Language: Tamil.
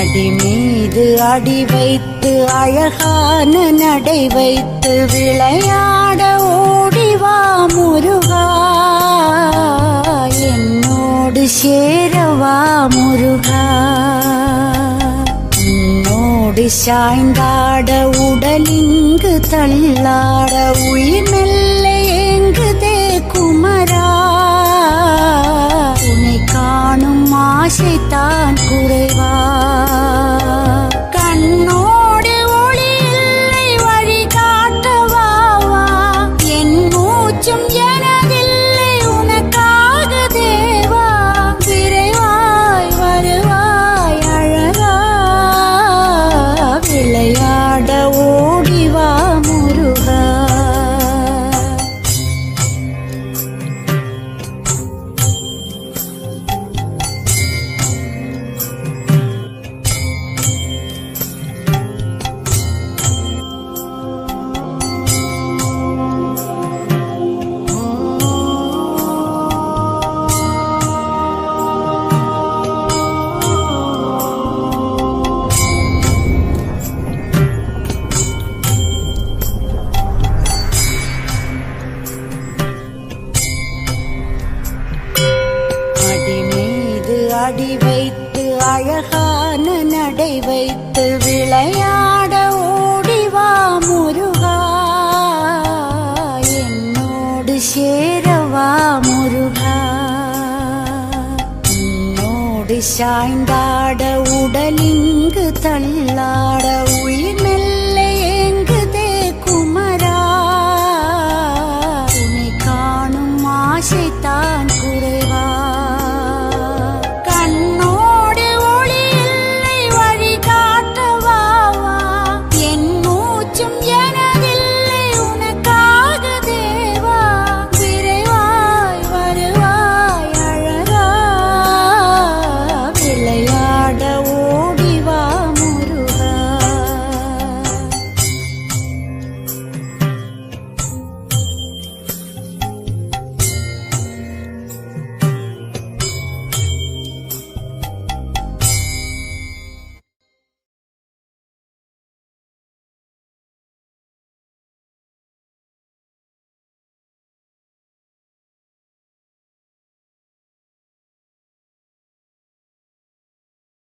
அடி மீது அடி வைத்து அழகான நடை வைத்து விளையாட ஓடிவா முருகா, என்னோடு சேரவா முருகா. உன்னோடு சாய்ந்தாட உடலிங்கு தள்ளாட உயிர் மெல்ல ஏங்குதே குமரா, உன்னை காணும் ஆசைத்தான் குறைவா. கண்ணோடு ஒளி இல்லை வழி காட்டவா, என் மூச்சும் எனதில்லை உனக்காக தேவா. விரைவாய் வருவாய் அழகா, விளையாட ஓடிவா முருகா. அடி வைத்து அழகான நடை வைத்து விளையாட ஓடிவா முருகா, என்னோடு சேரவா முருகா. உன்னோடு சாய்ந்தாட உடலிங்கு தள்ளாட உயிர் மெல்ல